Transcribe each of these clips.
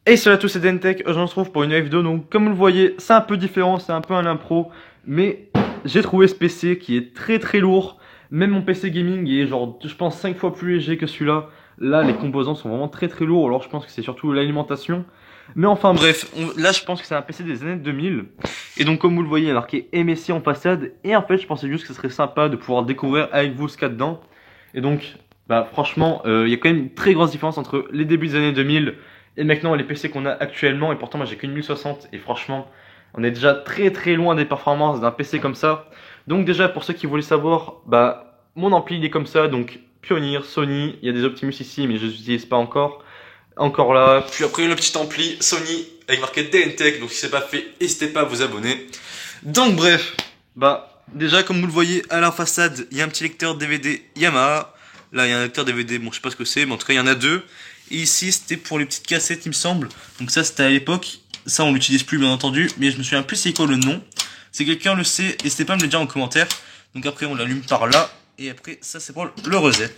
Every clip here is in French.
Et salut à tous, c'est Dentech, je me retrouve pour une nouvelle vidéo. Donc comme vous le voyez, c'est un peu différent, c'est un peu un impro, mais j'ai trouvé ce PC qui est très très lourd. Même mon PC gaming est genre, je pense 5 fois plus léger que celui-là. Là, les composants sont vraiment très très lourds, alors je pense que c'est surtout l'alimentation. Mais enfin bref, là je pense que c'est un PC des années 2000. Et donc comme vous le voyez, il y a marqué MSI en façade. Et en fait, je pensais juste que ce serait sympa de pouvoir découvrir avec vous ce qu'il y a dedans. Et donc, bah franchement, il y a quand même une très grosse différence entre les débuts des années 2000 et maintenant les PC qu'on a actuellement. Et pourtant, moi j'ai qu'une 1060 et franchement, on est déjà très très loin des performances d'un PC comme ça. Donc déjà, pour ceux qui voulaient savoir, bah mon ampli il est comme ça, donc Pioneer, Sony, il y a des Optimus ici mais je les utilise pas encore. Encore là, puis après le petit ampli Sony avec marqué DNTech, donc si c'est pas fait, n'hésitez pas à vous abonner. Donc bref, bah déjà comme vous le voyez à la façade, il y a un petit lecteur DVD Yamaha. Là il y a un lecteur DVD, bon je sais pas ce que c'est, mais en tout cas il y en a deux. Et ici c'était pour les petites cassettes il me semble. Donc ça c'était à l'époque, ça on l'utilise plus bien entendu, mais je me souviens plus c'est quoi le nom. Si quelqu'un le sait, n'hésitez pas à me le dire en commentaire. Donc après on l'allume par là, et après ça c'est pour le reset.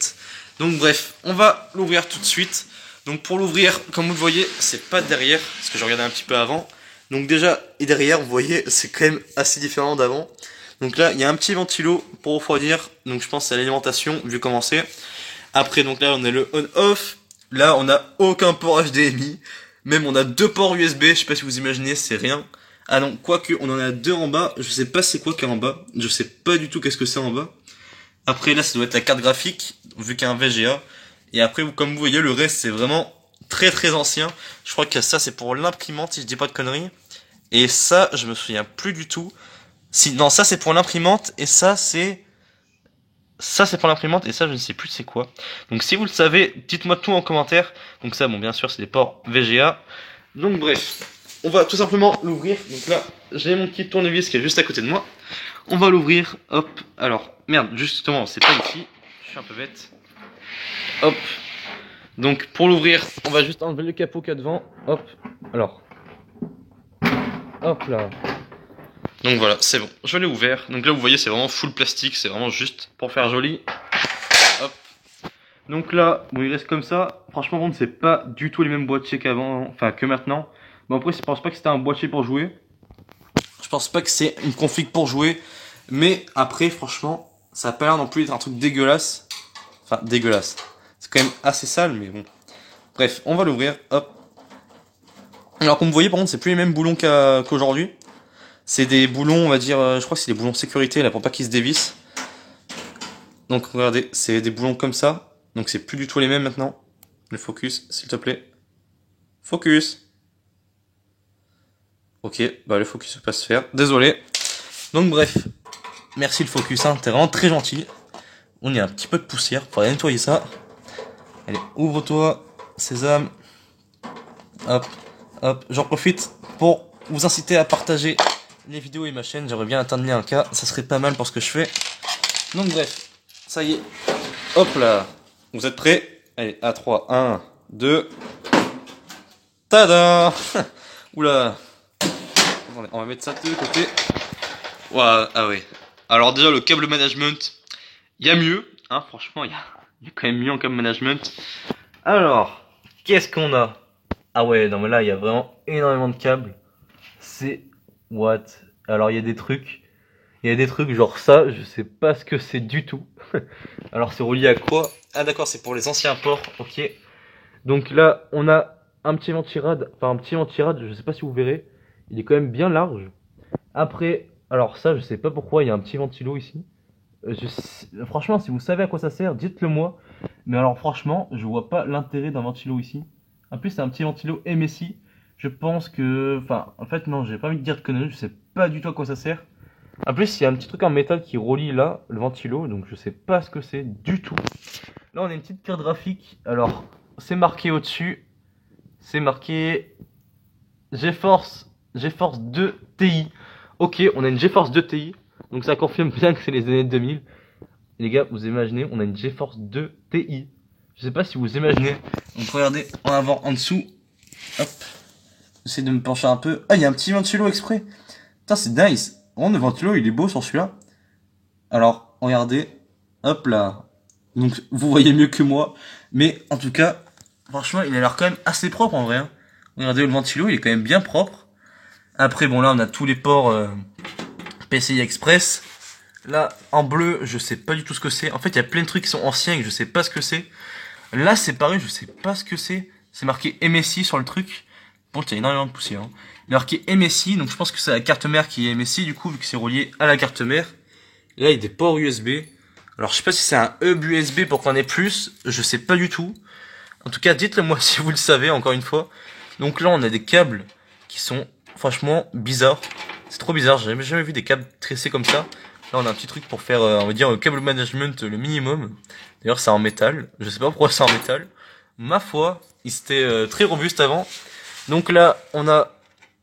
Donc bref, on va l'ouvrir tout de suite. Donc pour l'ouvrir, comme vous le voyez, c'est pas derrière, parce que je regardais un petit peu avant. Donc déjà, et derrière, vous voyez, c'est quand même assez différent d'avant. Donc là, il y a un petit ventilo pour refroidir, donc je pense que c'est l'alimentation, vu comment c'est. Après, donc là, on a le on-off. Là, on n'a aucun port HDMI. Même, on a deux ports USB, je sais pas si vous imaginez, c'est rien. Ah non, quoique, on en a deux en bas, je sais pas c'est quoi qu'il y a en bas. Je sais pas du tout qu'est-ce que c'est en bas. Après, là, ça doit être la carte graphique, vu qu'il y a un VGA. Et après, comme vous voyez, le reste, c'est vraiment très très ancien. Je crois que ça, c'est pour l'imprimante, si je dis pas de conneries. Et ça, je me souviens plus du tout. Si, non, ça, c'est pour l'imprimante, et ça, c'est... Ça, c'est pour l'imprimante, et ça, je ne sais plus c'est quoi. Donc, si vous le savez, dites-moi tout en commentaire. Donc ça, bon, bien sûr, c'est des ports VGA. Donc, bref. On va tout simplement l'ouvrir. Donc là, j'ai mon petit tournevis qui est juste à côté de moi. On va l'ouvrir, hop. Alors, merde, justement, c'est pas ici. Je suis un peu bête. Hop. Donc pour l'ouvrir, on va juste enlever le capot qu'il y a devant. Hop. Alors. Hop là. Donc voilà, c'est bon. Je l'ai ouvert. Donc là, vous voyez, c'est vraiment full plastique. C'est vraiment juste pour faire joli. Hop. Donc là, bon, il reste comme ça. Franchement, bon, c'est pas du tout les mêmes boîtiers qu'avant. Enfin, que maintenant. Bon, après, je pense pas que c'était un boîtier pour jouer. Je pense pas que c'est une config pour jouer. Mais après, franchement, ça a pas l'air non plus d'être un truc dégueulasse. Enfin, dégueulasse. C'est quand même assez sale, mais bon. Bref, on va l'ouvrir. Hop. Alors, comme vous voyez, par contre, c'est plus les mêmes boulons qu'aujourd'hui. C'est des boulons, on va dire, je crois que c'est des boulons sécurité, là, pour pas qu'ils se dévissent. Donc, regardez, c'est des boulons comme ça. Donc, c'est plus du tout les mêmes maintenant. Le focus, s'il te plaît. Focus. Ok, bah le focus peut pas se faire. Désolé. Donc, bref. Merci le focus, hein. T'es vraiment très gentil. On y a un petit peu de poussière. Faudrait nettoyer ça. Allez, ouvre-toi, sésame. Hop, hop. J'en profite pour vous inciter à partager les vidéos et ma chaîne. J'aimerais bien atteindre les 1K. Ça serait pas mal pour ce que je fais. Donc bref, ça y est. Hop là. Vous êtes prêts? Allez, à 3. 1, 2. Tada. Oula. Attendez, on va mettre ça de côté. Ouah, ah ouais. Alors déjà, le câble management, il y a mieux. Hein, franchement, il y a quand même mieux en câble management. Alors, qu'est-ce qu'on a? Ah ouais, non mais là, il y a vraiment énormément de câbles. C'est... What? Alors, il y a des trucs. Il y a des trucs genre ça, je sais pas ce que c'est du tout. Alors, c'est relié à quoi? Ah d'accord, c'est pour les anciens ports, ok. Donc là, on a un petit ventirad. Enfin, un petit ventirad, je sais pas si vous verrez. Il est quand même bien large. Après, alors ça, je sais pas pourquoi, il y a un petit ventilo ici. Franchement, si vous savez à quoi ça sert, dites-le moi. Mais alors franchement, je vois pas l'intérêt d'un ventilo ici. En plus, c'est un petit ventilo MSI. Je pense que... Enfin, en fait, non, j'ai pas envie de dire de conneries, je sais pas du tout à quoi ça sert. En plus, il y a un petit truc en métal qui relie là, le ventilo, donc je sais pas ce que c'est du tout. Là, on a une petite carte graphique. Alors, c'est marqué au-dessus. C'est marqué GeForce 2 Ti. Ok, on a une GeForce 2 Ti. Donc ça confirme bien que c'est les années 2000. Les gars, vous imaginez, on a une GeForce 2 Ti. Je sais pas si vous imaginez. Donc regardez, en avant, en dessous. Hop. J'essaie de me pencher un peu. Ah, il y a un petit ventilo exprès. Putain, c'est nice. Oh, le ventilo, il est beau sur celui-là. Alors, regardez. Hop là. Donc, vous voyez mieux que moi. Mais, en tout cas, franchement, il a l'air quand même assez propre en vrai. Hein. Regardez, le ventilo, il est quand même bien propre. Après, bon, là, on a tous les ports PCI Express. Là, en bleu, je sais pas du tout ce que c'est. En fait, il y a plein de trucs qui sont anciens et que je sais pas ce que c'est. Là, c'est pareil, je sais pas ce que c'est. C'est marqué MSI sur le truc. Bon, il y a énormément de poussière. Hein. Il est marqué MSI, donc je pense que c'est la carte mère qui est MSI, du coup, vu que c'est relié à la carte mère. Là, il y a des ports USB. Alors, je sais pas si c'est un hub USB pour qu'on ait plus. Je sais pas du tout. En tout cas, dites-le moi si vous le savez, encore une fois. Donc là, on a des câbles qui sont franchement bizarres. C'est trop bizarre, j'ai jamais vu des câbles tressés comme ça. Là, on a un petit truc pour faire, on va dire, le câble management le minimum. D'ailleurs, c'est en métal. Je sais pas pourquoi c'est en métal. Ma foi, il était très robuste avant. Donc là, on a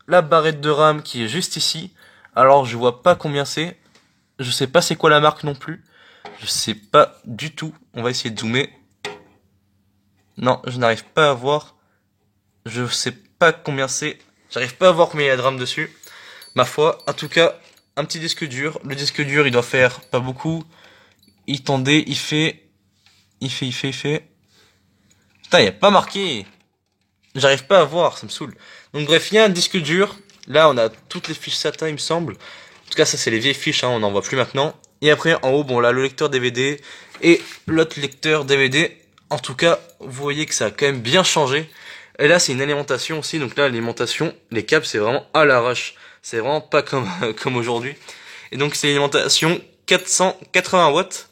la barrette de RAM qui est juste ici. Alors, je vois pas combien c'est. Je sais pas c'est quoi la marque non plus. Je sais pas du tout. On va essayer de zoomer. Non, je n'arrive pas à voir. Je sais pas combien c'est. J'arrive pas à voir combien il y a de RAM dessus. Ma foi, en tout cas, un petit disque dur. Le disque dur, il doit faire pas beaucoup. Il tendait, il fait. Putain, il y a pas marqué. J'arrive pas à voir, ça me saoule. Donc bref, il y a un disque dur. Là, on a toutes les fiches SATA, il me semble. En tout cas, ça, c'est les vieilles fiches, hein, on n'en voit plus maintenant. Et après, en haut, bon, là, le lecteur DVD et l'autre lecteur DVD. En tout cas, vous voyez que ça a quand même bien changé. Et là, c'est une alimentation aussi. Donc là, l'alimentation, les câbles, c'est vraiment à l'arrache. C'est vraiment pas comme, comme aujourd'hui. Et donc, c'est une alimentation 480 watts.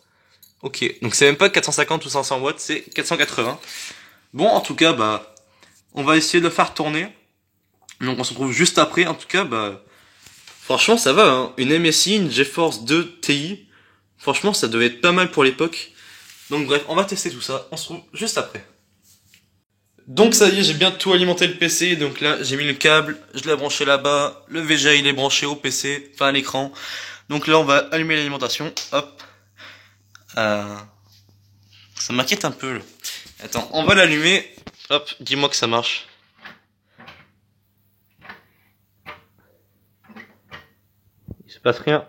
Ok, donc c'est même pas 450 ou 500 watts, c'est 480. Bon, en tout cas, bah, on va essayer de le faire tourner. Donc on se retrouve juste après. En tout cas, bah, franchement, ça va, hein. Une MSI, une GeForce 2 Ti. Franchement, ça devait être pas mal pour l'époque. Donc bref, on va tester tout ça. On se retrouve juste après. Donc ça y est, j'ai bien tout alimenté le PC. Donc là, j'ai mis le câble, je l'ai branché là-bas. Le VGA, il est branché au PC, enfin à l'écran. Donc là, on va allumer l'alimentation. Hop. Ça m'inquiète un peu, là. Attends, on va l'allumer. Hop, dis-moi que ça marche. Il se passe rien.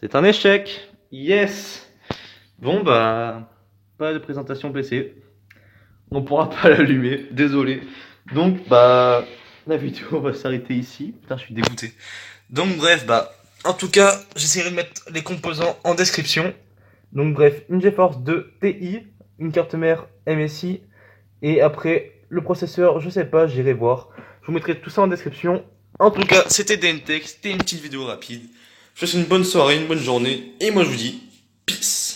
C'est un échec. Yes. Bon bah, pas de présentation PC. On pourra pas l'allumer, désolé. Donc bah, la vidéo va s'arrêter ici. Putain, je suis dégoûté. Donc bref, bah, en tout cas, j'essaierai de mettre les composants en description. Donc bref, une GeForce 2 Ti, une carte mère MSI, et après, le processeur, je sais pas, j'irai voir. Je vous mettrai tout ça en description. En tout cas, c'était DNTech, c'était une petite vidéo rapide. Je vous souhaite une bonne soirée, une bonne journée, et moi je vous dis, peace.